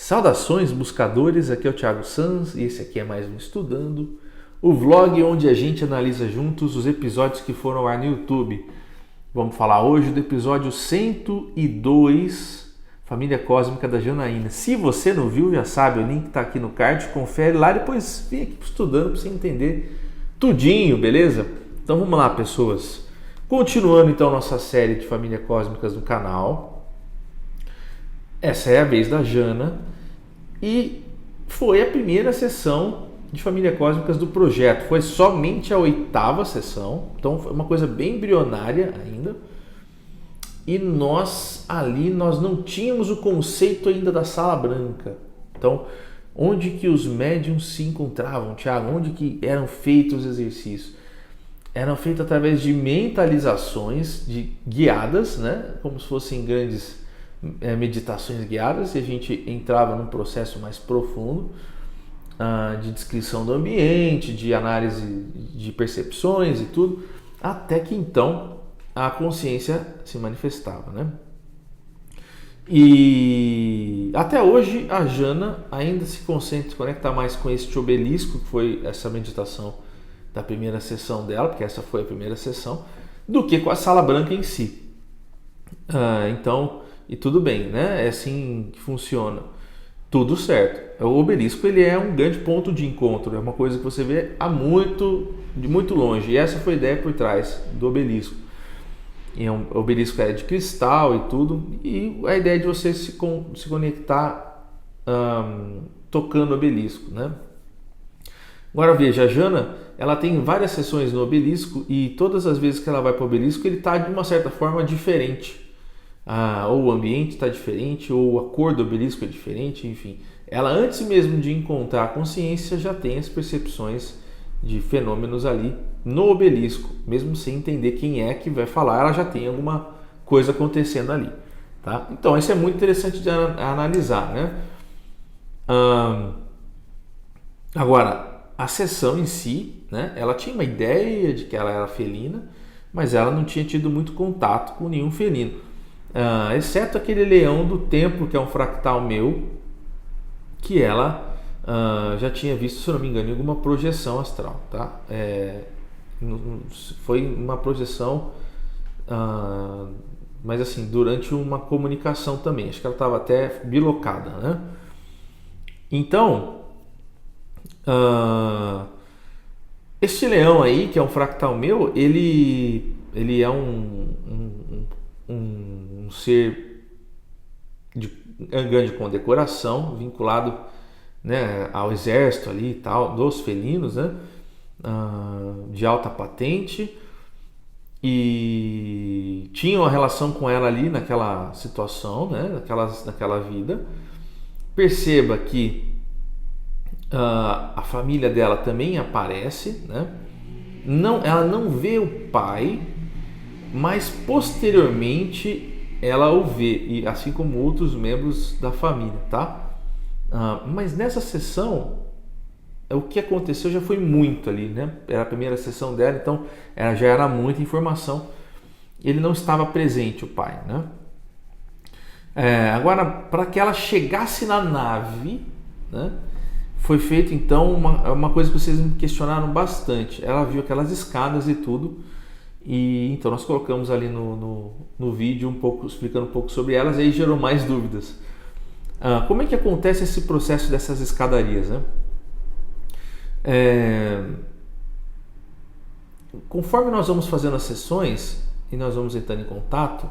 Saudações buscadores, aqui é o Thiago Sanz e esse aqui é mais um Estudando, o vlog onde a gente analisa juntos os episódios que foram ao ar no YouTube. Vamos falar hoje do episódio 102, Família Cósmica da Janaína. Se você não viu, já sabe, o link está aqui no card, confere lá, depois vem aqui Estudando para você entender tudinho, beleza? Então vamos lá, pessoas. Continuando então nossa série de Família Cósmicas no canal. Essa é a vez da Jana e foi a primeira sessão de Família Cósmicas do projeto. Foi somente a 8ª sessão, então foi uma coisa bem embrionária ainda. E nós não tínhamos o conceito ainda da sala branca. Então, onde que os médiums se encontravam, Thiago? Onde que eram feitos os exercícios? Eram feitos através de mentalizações guiadas, né? Como se fossem grandes meditações guiadas, e a gente entrava num processo mais profundo de descrição do ambiente, de análise de percepções e tudo, até que então a consciência se manifestava, né? E até hoje a Jana ainda se conecta mais com este obelisco, que foi essa meditação da primeira sessão dela, porque essa foi a primeira sessão, do que com a sala branca em si. Então, e tudo bem, né? É assim que funciona. Tudo certo. O obelisco ele é um grande ponto de encontro, é uma coisa que você vê de muito longe. E essa foi a ideia por trás do obelisco. E o obelisco é de cristal e tudo. E a ideia é de você se conectar tocando o obelisco, né? Agora veja, a Jana, ela tem várias sessões no obelisco e todas as vezes que ela vai para o obelisco ele está de uma certa forma diferente. Ou o ambiente está diferente, ou a cor do obelisco é diferente, enfim. Ela, antes mesmo de encontrar a consciência, já tem as percepções de fenômenos ali no obelisco. Mesmo sem entender quem é que vai falar, ela já tem alguma coisa acontecendo ali. Tá? Então, isso é muito interessante de analisar, né? Agora, a sessão em si, né? Ela tinha uma ideia de que ela era felina, mas ela não tinha tido muito contato com nenhum felino. Exceto aquele leão do templo, que é um fractal meu, que ela já tinha visto, se não me engano, em alguma projeção astral, tá? Foi uma projeção, mas assim, durante uma comunicação também, acho que ela estava até bilocada, né? Então, este leão aí, que é um fractal meu, ele é um ser de grande condecoração, vinculado, né, ao exército ali e tal, dos felinos, né, de alta patente, e tinha uma relação com ela ali naquela situação, né, naquela vida. Perceba que a família dela também aparece, né? Ela não vê o pai, mas posteriormente ela o vê, e assim como outros membros da família, tá? Mas nessa sessão, o que aconteceu já foi muito ali, né? Era a primeira sessão dela, então ela já era muita informação. Ele não estava presente, o pai, né? Agora, para que ela chegasse na nave, né? Foi feito então uma coisa que vocês me questionaram bastante. Ela viu aquelas escadas e tudo. E então nós colocamos ali no vídeo explicando um pouco sobre elas, e aí gerou mais dúvidas. Como é que acontece esse processo dessas escadarias, né? Conforme nós vamos fazendo as sessões e nós vamos entrando em contato,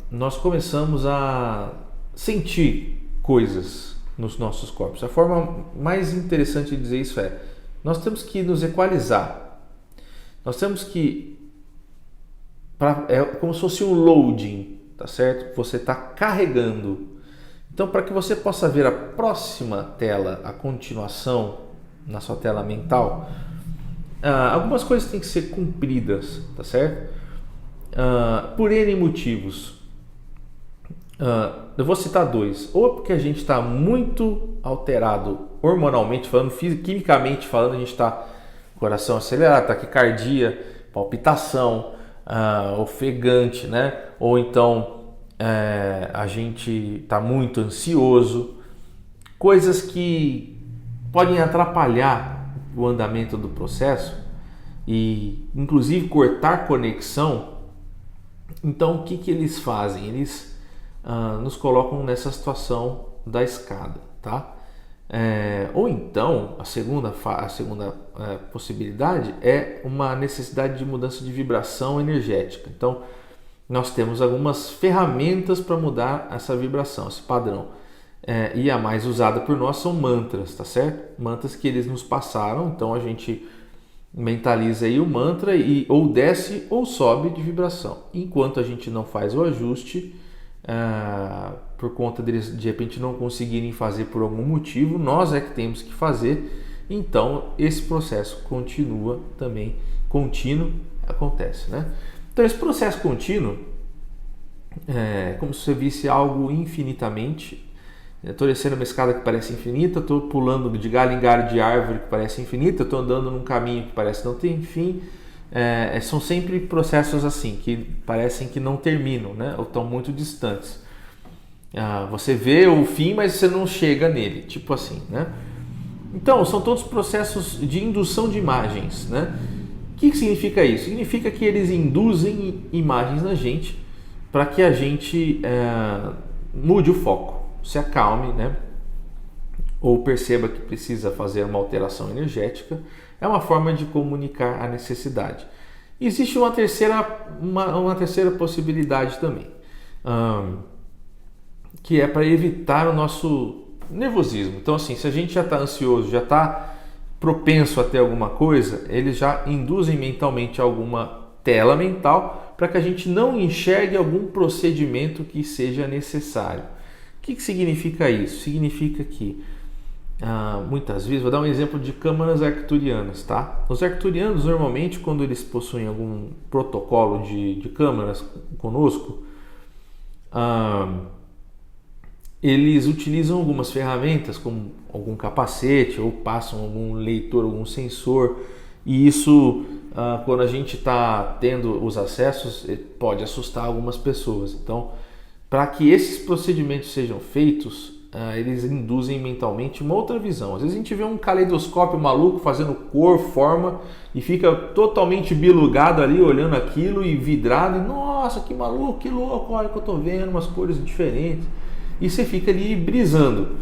nós começamos a sentir coisas nos nossos corpos. A forma mais interessante de dizer isso é: nós temos que nos equalizar. Nós temos que... é como se fosse um loading, tá certo? Você está carregando. Então, para que você possa ver a próxima tela, a continuação na sua tela mental, algumas coisas têm que ser cumpridas, tá certo? Por N motivos. Eu vou citar 2. Ou porque a gente está muito alterado hormonalmente falando, quimicamente falando, a gente está coração acelerado, taquicardia, palpitação, ofegante, né? Ou então a gente está muito ansioso, coisas que podem atrapalhar o andamento do processo e inclusive cortar conexão. Então o que eles fazem? Eles nos colocam nessa situação da escada, tá? Ou então a segunda possibilidade é uma necessidade de mudança de vibração energética. Então nós temos algumas ferramentas para mudar essa vibração, esse padrão. E a mais usada por nós são mantras, tá certo? Mantras que eles nos passaram, então a gente mentaliza aí o mantra e ou desce ou sobe de vibração. Enquanto a gente não faz o ajuste, por conta deles de repente não conseguirem fazer por algum motivo, nós é que temos que fazer. Então esse processo contínuo acontece, né? Então esse processo contínuo é como se você visse algo infinitamente. Estou descendo uma escada que parece infinita, estou pulando de galho em galho de árvore que parece infinita, estou andando num caminho que parece não ter fim. São sempre processos assim, que parecem que não terminam, né? Ou estão muito distantes. Você vê o fim, mas você não chega nele, tipo assim, né? Então, são todos processos de indução de imagens, né? O que significa isso? Significa que eles induzem imagens na gente para que a gente mude o foco, se acalme, né? Ou perceba que precisa fazer uma alteração energética. É uma forma de comunicar a necessidade. Existe uma terceira possibilidade também, que é para evitar o nosso nervosismo. Então, assim, se a gente já está ansioso, já está propenso a ter alguma coisa, eles já induzem mentalmente alguma tela mental para que a gente não enxergue algum procedimento que seja necessário. O que significa isso? Significa que muitas vezes, vou dar um exemplo de câmaras arcturianas, tá? Os arcturianos normalmente, quando eles possuem algum protocolo de câmaras conosco, eles utilizam algumas ferramentas como algum capacete ou passam algum leitor, algum sensor, e isso quando a gente está tendo os acessos pode assustar algumas pessoas. Então, para que esses procedimentos sejam feitos, eles induzem mentalmente uma outra visão. Às vezes a gente vê um caleidoscópio maluco fazendo cor, forma e fica totalmente bilugado ali olhando aquilo e vidrado. E, nossa, que maluco, que louco, olha que eu estou vendo umas cores diferentes. E você fica ali brisando.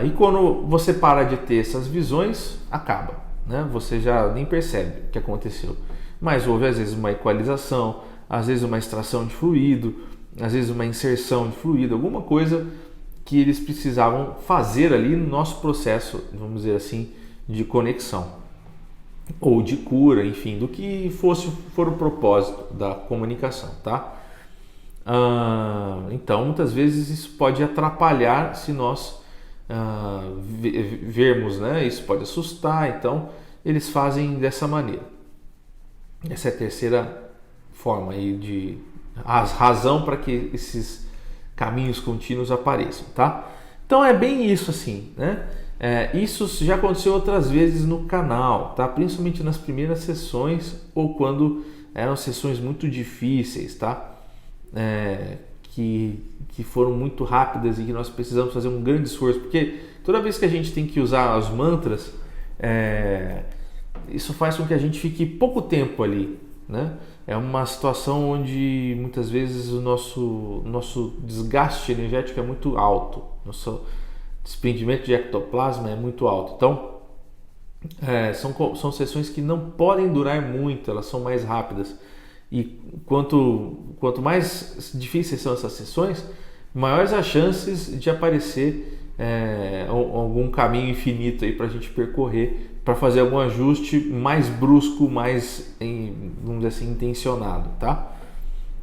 E quando você para de ter essas visões, acaba, né? Você já nem percebe o que aconteceu. Mas houve às vezes uma equalização, às vezes uma extração de fluido, às vezes uma inserção de fluido, alguma coisa que eles precisavam fazer ali no nosso processo, vamos dizer assim, de conexão ou de cura, enfim, do que for o propósito da comunicação, tá? Então, muitas vezes isso pode atrapalhar se nós vermos, né? Isso pode assustar, então eles fazem dessa maneira. Essa é a terceira forma aí a razão para que esses caminhos contínuos apareçam, tá? Então é bem isso assim, né? Isso já aconteceu outras vezes no canal, tá? Principalmente nas primeiras sessões ou quando eram sessões muito difíceis, tá? Que foram muito rápidas e que nós precisamos fazer um grande esforço, porque toda vez que a gente tem que usar os mantras, isso faz com que a gente fique pouco tempo ali, né? É uma situação onde muitas vezes o nosso desgaste energético é muito alto, nosso desprendimento de ectoplasma é muito alto. Então, são sessões que não podem durar muito, elas são mais rápidas. E quanto mais difíceis são essas sessões, maiores as chances de aparecer algum caminho infinito aí para a gente percorrer, para fazer algum ajuste mais brusco, mais, vamos dizer assim, intencionado, tá?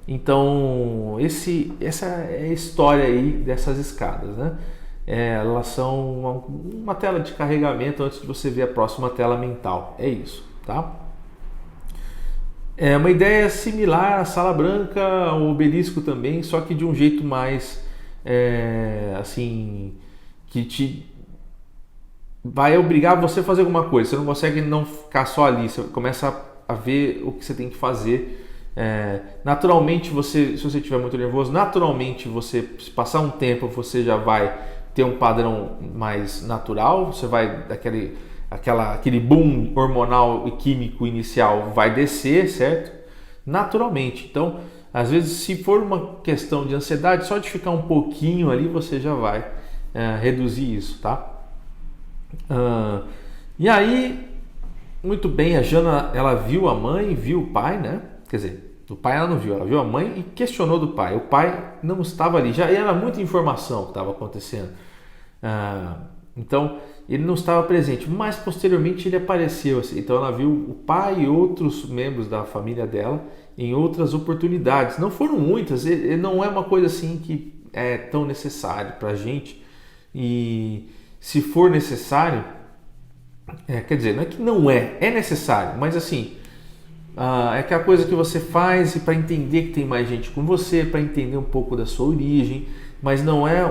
Então, essa é a história aí dessas escadas, né? Elas são uma tela de carregamento antes de você ver a próxima tela mental. É isso, tá? É uma ideia similar à Sala Branca, ao Obelisco também, só que de um jeito mais, assim, que vai obrigar você a fazer alguma coisa. Você não consegue não ficar só ali, você começa a ver o que você tem que fazer Naturalmente, se você estiver muito nervoso, naturalmente você, se passar um tempo, você já vai ter um padrão mais natural, você vai aquele boom hormonal e químico inicial vai descer, certo? Naturalmente. Então, às vezes, se for uma questão de ansiedade, só de ficar um pouquinho ali, você já vai reduzir isso, tá? E aí, muito bem, a Jana, ela viu a mãe, viu o pai, né? Quer dizer, o pai ela não viu, ela viu a mãe e questionou do pai. O pai não estava ali, já era muita informação que estava acontecendo. Então, ele não estava presente, mas posteriormente ele apareceu. Assim, então, ela viu o pai e outros membros da família dela em outras oportunidades. Não foram muitas, não é uma coisa assim que é tão necessário para a gente. E se for necessário, quer dizer, não é que não é necessário, mas assim, é aquela coisa que você faz para entender que tem mais gente com você, para entender um pouco da sua origem, mas não é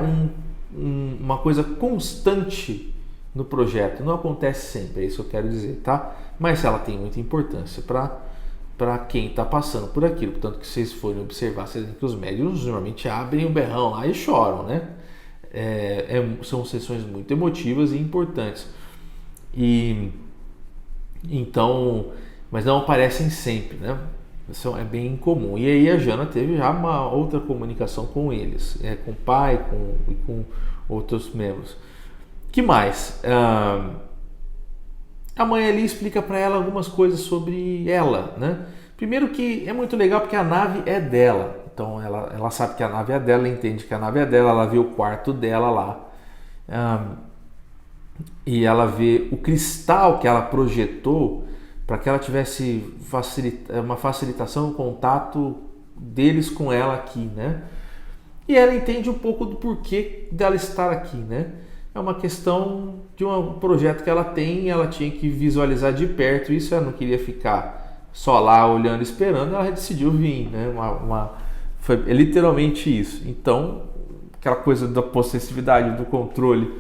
uma coisa constante no projeto, não acontece sempre, é isso que eu quero dizer, tá? Mas ela tem muita importância para quem está passando por aquilo, portanto que vocês forem observar, vocês veem que os médiuns normalmente abrem o berrão lá e choram, né? São sessões muito emotivas e importantes. E então, mas não aparecem sempre, né? Isso é bem incomum. E aí a Jana teve já uma outra comunicação com eles, com o pai e com outros membros. Que mais? A mãe ali explica para ela algumas coisas sobre ela, né? Primeiro que é muito legal porque a nave é dela. Então ela sabe que a nave é dela, ela entende que a nave é dela, ela vê o quarto dela lá. E ela vê o cristal que ela projetou para que ela tivesse uma facilitação, um contato deles com ela aqui, né? E ela entende um pouco do porquê dela estar aqui, né? É uma questão de um projeto que ela tem, ela tinha que visualizar de perto isso, ela não queria ficar só lá olhando, esperando, ela decidiu vir, né? Foi literalmente isso. Então, aquela coisa da possessividade, do controle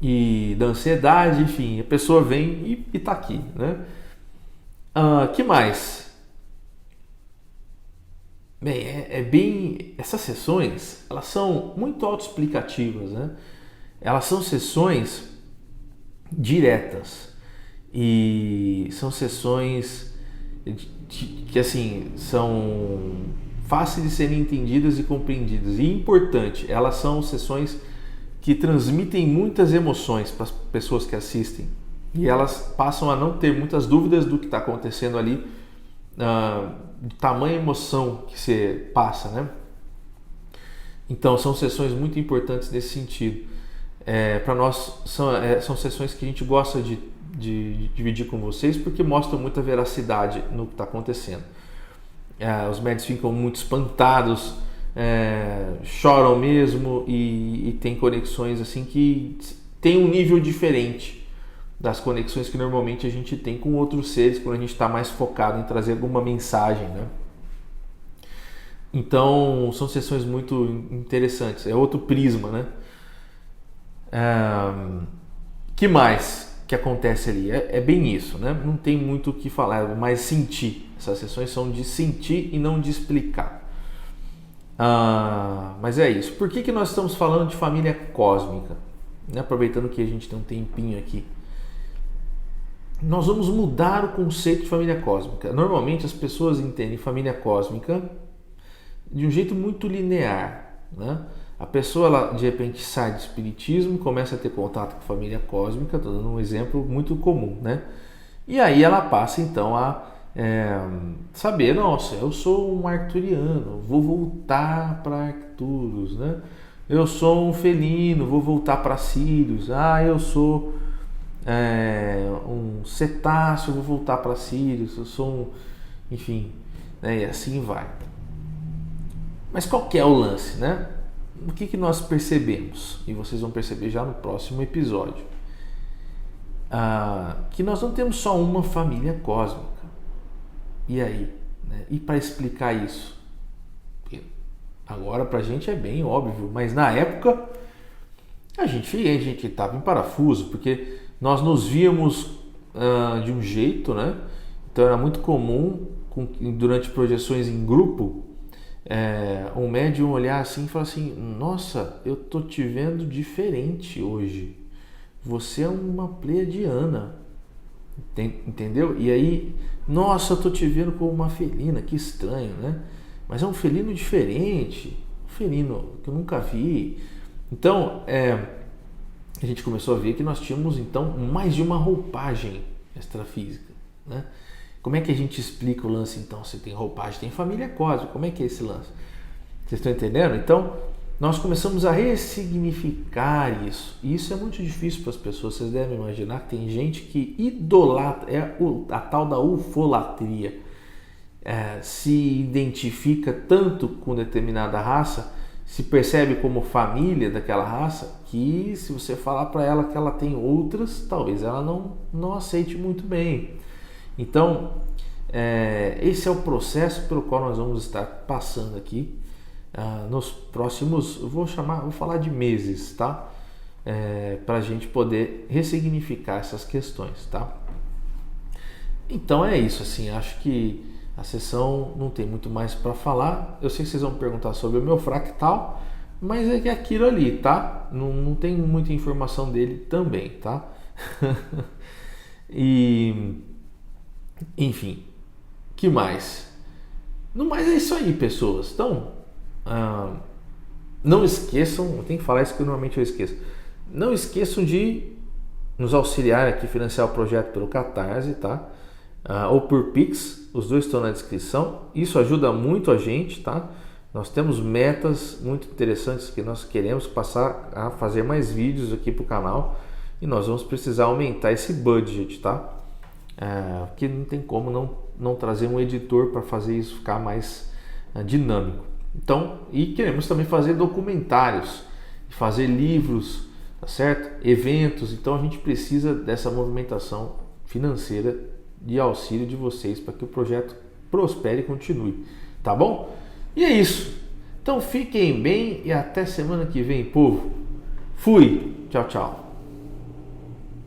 e da ansiedade, enfim, a pessoa vem e tá aqui, né? Que mais? Bem, essas sessões, elas são muito autoexplicativas, né? Elas são sessões diretas e são sessões que assim são fáceis de serem entendidas e compreendidas. E importante, elas são sessões que transmitem muitas emoções para as pessoas que assistem e elas passam a não ter muitas dúvidas do que está acontecendo ali, de tamanha emoção que você passa, né? Então são sessões muito importantes nesse sentido. Para nós são sessões que a gente gosta de dividir com vocês porque mostram muita veracidade no que está acontecendo. Os médios ficam muito espantados, choram mesmo e tem conexões assim que tem um nível diferente das conexões que normalmente a gente tem com outros seres quando a gente está mais focado em trazer alguma mensagem, né? Então são sessões muito interessantes, é outro prisma, né? Que mais que acontece ali? É bem isso, né? Não tem muito o que falar, é mais sentir. Essas sessões são de sentir e não de explicar. Mas é isso. Por que nós estamos falando de família cósmica? Né? Aproveitando que a gente tem um tempinho aqui. Nós vamos mudar o conceito de família cósmica. Normalmente as pessoas entendem família cósmica de um jeito muito linear, né? A pessoa, ela, de repente, sai do espiritismo, começa a ter contato com a família cósmica, estou dando um exemplo muito comum, né? E aí ela passa, então, a saber, nossa, eu sou um arcturiano, vou voltar para Arcturus, né? Eu sou um felino, vou voltar para Sirius. Eu sou um cetáceo, vou voltar para Sirius. Eu sou enfim, né? E assim vai. Mas qual que é o lance, né? O que nós percebemos? E vocês vão perceber já no próximo episódio. Que nós não temos só uma família cósmica. E aí? Né? E para explicar isso? Agora pra gente é bem óbvio, mas na época a gente estava em parafuso, porque nós nos víamos de um jeito, né? Então era muito comum, durante projeções em grupo, um médium olhar assim e falar assim: nossa, eu tô te vendo diferente hoje, você é uma pleiadiana, entendeu? E aí, nossa, eu tô te vendo como uma felina, que estranho, né? Mas é um felino diferente, um felino que eu nunca vi. Então, a gente começou a ver que nós tínhamos então mais de uma roupagem extrafísica, né? Como é que a gente explica o lance então? Se tem roupagem, tem família cósmica, como é que é esse lance? Vocês estão entendendo? Então, nós começamos a ressignificar isso. E isso é muito difícil para as pessoas. Vocês devem imaginar que tem gente que idolatra, a tal da ufolatria. Se identifica tanto com determinada raça, se percebe como família daquela raça, que se você falar para ela que ela tem outras, talvez ela não aceite muito bem. Então, esse é o processo pelo qual nós vamos estar passando aqui nos próximos, vou falar de meses, tá? Para a gente poder ressignificar essas questões, tá? Então é isso, assim, acho que a sessão não tem muito mais para falar. Eu sei que vocês vão perguntar sobre o meu fractal, mas é que é aquilo ali, tá? Não tem muita informação dele também, tá? E, enfim, que mais? No mais é isso aí, pessoas. Então, não esqueçam, eu tenho que falar isso que normalmente eu esqueço. Não esqueçam de nos auxiliar aqui, financiar o projeto pelo Catarse, tá? Ou por Pix, os dois estão na descrição. Isso ajuda muito a gente, tá? Nós temos metas muito interessantes que nós queremos passar a fazer mais vídeos aqui para o canal e nós vamos precisar aumentar esse budget, tá? Porque não tem como não trazer um editor para fazer isso ficar mais dinâmico. Então, e queremos também fazer documentários, fazer livros, tá certo? Eventos. Então a gente precisa dessa movimentação financeira de auxílio de vocês para que o projeto prospere e continue, tá bom? E é isso. Então fiquem bem e até semana que vem, povo. Fui. Tchau, tchau.